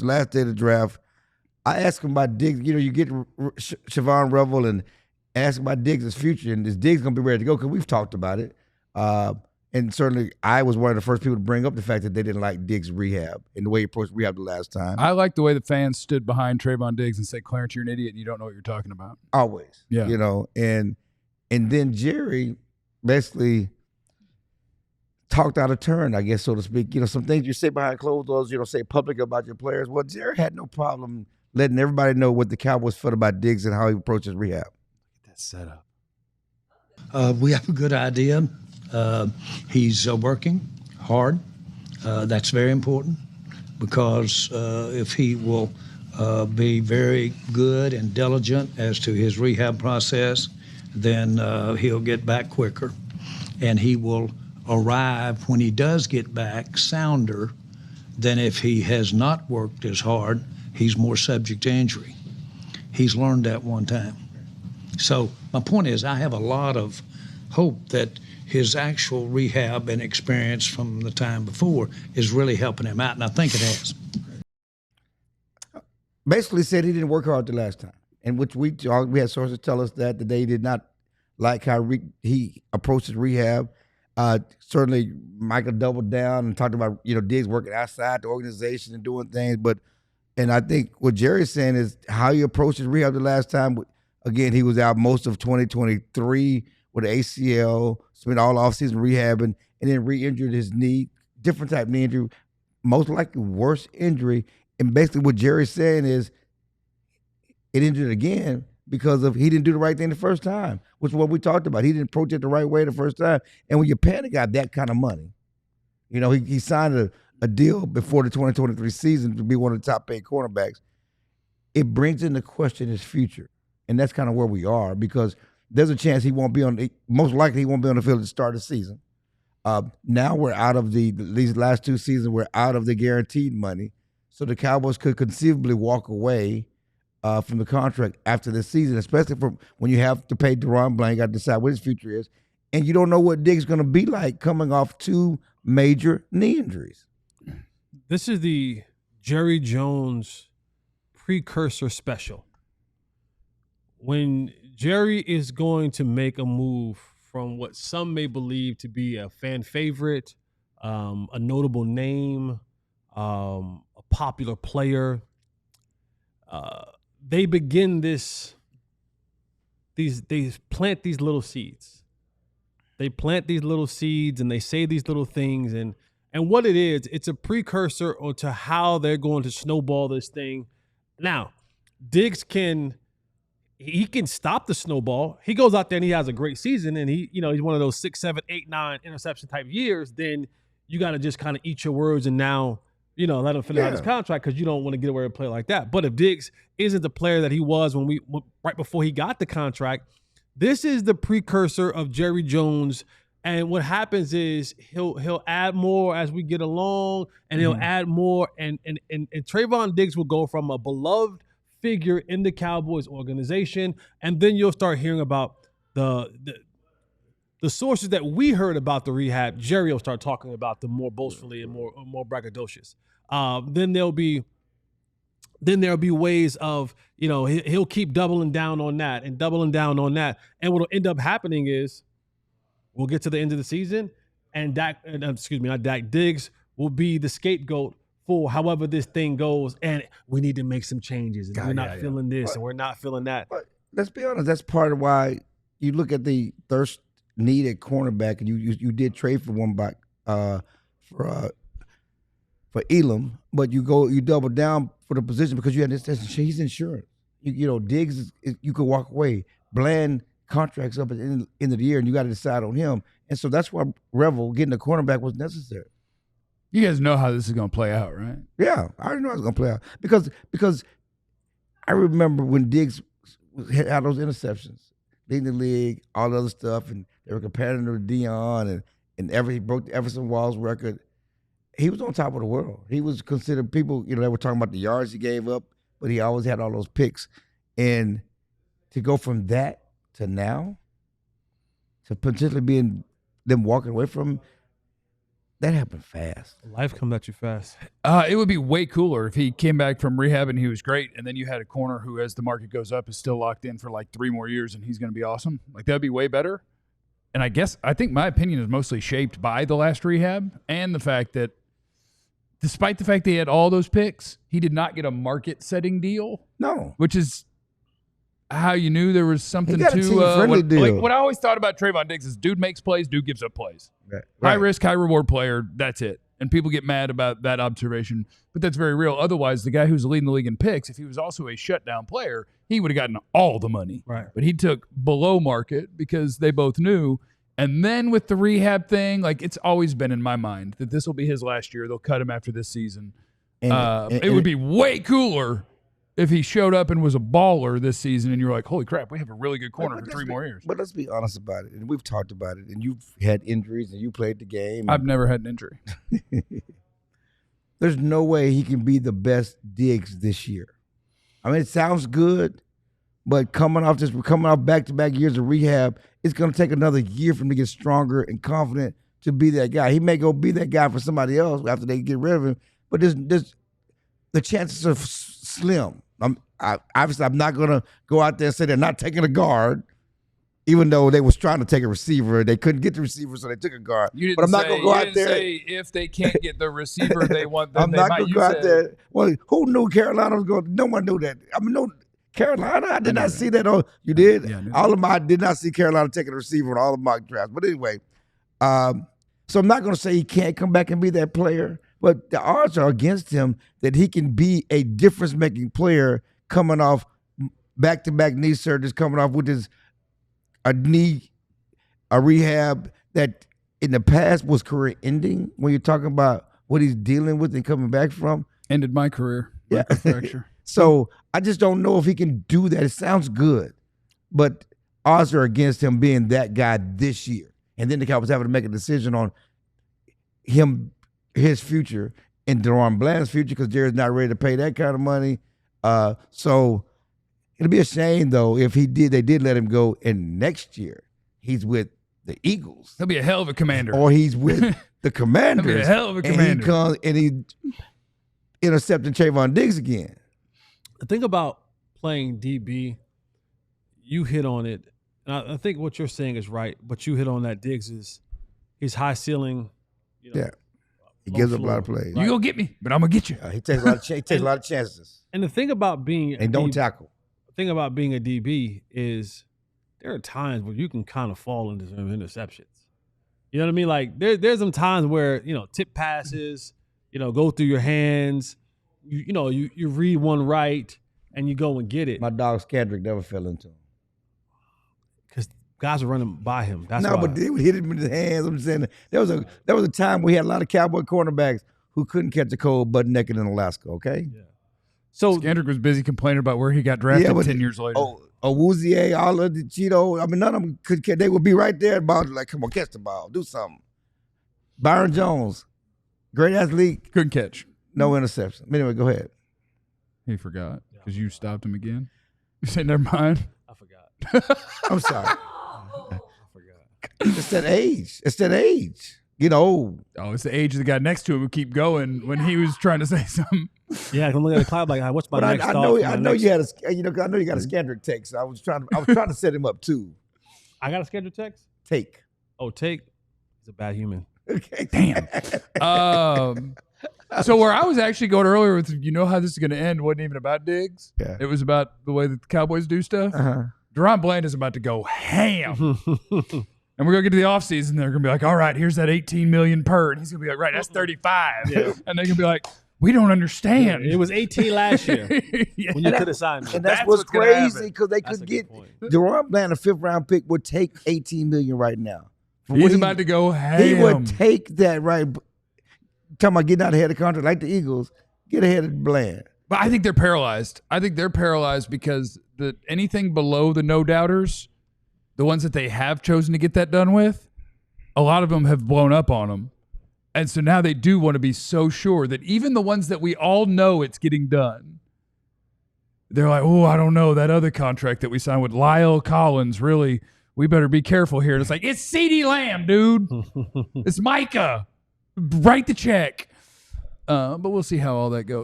the last day of the draft, I asked him about Diggs. You know, you get Siobhan Revel and ask him about Diggs' future, and is Diggs going to be ready to go? Because we've talked about it. And certainly I was one of the first people to bring up the fact that they didn't like Diggs' rehab and the way he approached rehab the last time. I like the way the fans stood behind Trevon Diggs and said, Clarence, you're an idiot and you don't know what you're talking about. Always. Yeah. You know, and then Jerry basically talked out of turn, I guess, so to speak. You know, some things you say behind closed doors, you don't say public about your players. Well, Jerry had no problem letting everybody know what the Cowboys felt about Diggs and how he approaches rehab. That setup. We have a good idea. He's working hard. That's very important because if he will be very good and diligent as to his rehab process, then he'll get back quicker. And he will arrive, when he does get back, sounder than if he has not worked as hard. He's more subject to injury. He's learned that one time. So my point is, I have a lot of hope that his actual rehab and experience from the time before is really helping him out, and I think it has. Basically said he didn't work hard the last time, and which we had sources tell us that they did not like how he approached his rehab. Certainly, Michael doubled down and talked about Diggs working outside the organization and doing things, and I think what Jerry's saying is how he approached his rehab the last time. Again, he was out most of 2023 with an ACL, spent all offseason rehabbing, and then re-injured his knee, different type knee injury, most likely worse injury. And basically what Jerry's saying is it injured again because he didn't do the right thing the first time, which is what we talked about. He didn't approach it the right way the first time. And when you're paying a guy that kind of money, he signed a deal before the 2023 season to be one of the top paid cornerbacks. It brings into question his future. And that's kind of where we are because there's a chance most likely he won't be on the field at the start of the season. Now we're out of these last two seasons, we're out of the guaranteed money. So the Cowboys could conceivably walk away from the contract after this season, especially from when you have to pay Deron Blank, you got to decide what his future is. And you don't know what Diggs is going to be like coming off two major knee injuries. This is the Jerry Jones precursor special. When Jerry is going to make a move from what some may believe to be a fan favorite, a notable name, a popular player, they begin they plant these little seeds. They plant these little seeds and they say these little things. And what it is, it's a precursor to how they're going to snowball this thing. Now, Diggs can stop the snowball. He goes out there and he has a great season and he's one of those 6, 7, 8, 9 interception type years. Then you got to just kind of eat your words and now, let him finish out his contract because you don't want to get away with a play like that. But if Diggs isn't the player that he was right before he got the contract, this is the precursor of Jerry Jones. And what happens is he'll add more as we get along, and he'll add more. And Trevon Diggs will go from a beloved figure in the Cowboys organization, and then you'll start hearing about the sources that we heard about the rehab. Jerry will start talking about them more boastfully and more braggadocious. Then there'll be ways of he'll keep doubling down on that, and what'll end up happening is we'll get to the end of the season, and Diggs will be the scapegoat for however this thing goes, and we need to make some changes, and we're not feeling this, and we're not feeling that. But let's be honest, that's part of why you look at the thirst need at cornerback, and you did trade for one back for Elam, but you double down for the position because you had he's insurance. Diggs you could walk away. Bland contracts up at the end of the year, and you got to decide on him, and so that's why Revel getting a cornerback was necessary. You guys know how this is going to play out, right? Yeah, I already know how it's going to play out because I remember when Diggs had those interceptions, leading the league, all the other stuff, and they were comparing to Dion, and he broke the Everson Walls record. He was on top of the world. He was considered, people, they were talking about the yards he gave up, but he always had all those picks. And to go from that to now, to potentially being them walking away from him, That happened fast. Life comes at you fast. It would be way cooler if he came back from rehab and he was great, and then you had a corner who, as the market goes up, is still locked in for like 3 more years, and he's going to be awesome. Like, that'd be way better. And I think my opinion is mostly shaped by the last rehab and the fact that, despite the fact that he had all those picks, he did not get a market-setting deal. No. Which is how you knew there was something He got a team-friendly deal. Like, what I always thought about Trevon Diggs is dude makes plays, dude gives up plays. Right. High risk, high reward player. That's it. And people get mad about that observation, but that's very real. Otherwise, the guy who's leading the league in picks, if he was also a shutdown player, he would have gotten all the money. Right. But he took below market because they both knew. And then with the rehab thing, like, it's always been in my mind that this will be his last year. They'll cut him after this season. It would be way cooler if he showed up and was a baller this season and you're like, holy crap, we have a really good corner for 3 more years. But let's be honest about it. And we've talked about it. And you've had injuries and you played the game. I've never had an injury. There's no way he can be the best Diggs this year. I mean, it sounds good, but coming off back-to-back years of rehab, it's going to take another year for him to get stronger and confident to be that guy. He may go be that guy for somebody else after they get rid of him, but there's the chances are slim. Obviously, I'm not going to go out there and say they're not taking a guard, even though they was trying to take a receiver. They couldn't get the receiver, so they took a guard. But I'm not going to go out there. Say if they can't get the receiver they want, then I'm they not might going to use go out it. there. Well, who knew Carolina was going? No one knew that. I mean, no. Carolina, I did not see that. Oh, you did? Yeah, I knew all of my, I did not see Carolina taking a receiver in all of my drafts. But anyway, so I'm not going to say he can't come back and be that player, but the odds are against him that he can be a difference-making player coming off back-to-back knee surgeries, coming off with a rehab that in the past was career-ending when you're talking about what he's dealing with and coming back from. Ended my career. Yeah. Fracture. So I just don't know if he can do that. It sounds good, but odds are against him being that guy this year. And then the Cowboys having to make a decision on his future and Deron Bland's future because Jared's not ready to pay that kind of money. So it'll be a shame though if they did let him go, and next year he's with the Eagles. He'll be a hell of a commander. Or he's with the Commanders. He'll be a hell of a commander. And he comes and he intercepting Trevon Diggs again. The thing about playing DB, you hit on it, and I think what you're saying is right, but you hit on that. Diggs is he's high ceiling. Yeah. He gives up a lot of plays. You go get me, but I'm gonna get you. He takes a lot of chances. And the thing about being and don't tackle. The thing about being a DB is there are times where you can kind of fall into some interceptions. You know what I mean? Like there's some times where tip passes, go through your hands. You read one right and you go and get it. My dog Skandrick never fell into him. Because guys are running by him. That's no, why. But they would hit him in his hands. I'm saying there was a time we had a lot of Cowboy cornerbacks who couldn't catch a cold butt naked in Alaska, okay? Yeah. So Skandrick was busy complaining about where he got drafted 10 years later. Awuzie, all of the Cheeto, I mean, none of them could catch. They would be right there about like, come on, catch the ball, do something. Byron Jones, great athlete. Couldn't catch. No interception. Anyway, go ahead. He forgot because you stopped him again. You said, never mind. I forgot. I'm sorry. I forgot. It's that age. Oh, it's the age of the guy next to him who keep going when he was trying to say something. Yeah, I'm looking at the cloud like, what's my next I thought? know Next... you had I know you got a Skandrick take, so I was trying to set him up too. I got a scheduled text? Take. Oh, take. He's a bad human. Okay. Damn. So where I was actually going earlier with, how this is going to end wasn't even about Diggs. Yeah. It was about the way that the Cowboys do stuff. Uh-huh. Deron Bland is about to go ham. And we're going to get to the offseason. They're going to be like, all right, here's that $18 million per. And he's going to be like, right, that's 35. Yeah. And they're going to be like, we don't understand. It was 18 last year Yeah. when you could have signed me. And that's what's gonna crazy happen. because they That's could a get good point. Deron Bland, a 5th round pick, would take $18 million right now. He's about to go ham. He would take that right. Talking about getting out ahead of the contract like the Eagles, get ahead of Bland. But I think they're paralyzed. I think they're paralyzed because anything below the no doubters, the ones that they have chosen to get that done with, a lot of them have blown up on them. And so now they do want to be so sure that even the ones that we all know it's getting done, they're like, oh, I don't know, that other contract that we signed with Lyle Collins, really, we better be careful here. And it's like, it's CeeDee Lamb, dude. It's Micah. Write the check. But we'll see how all that goes.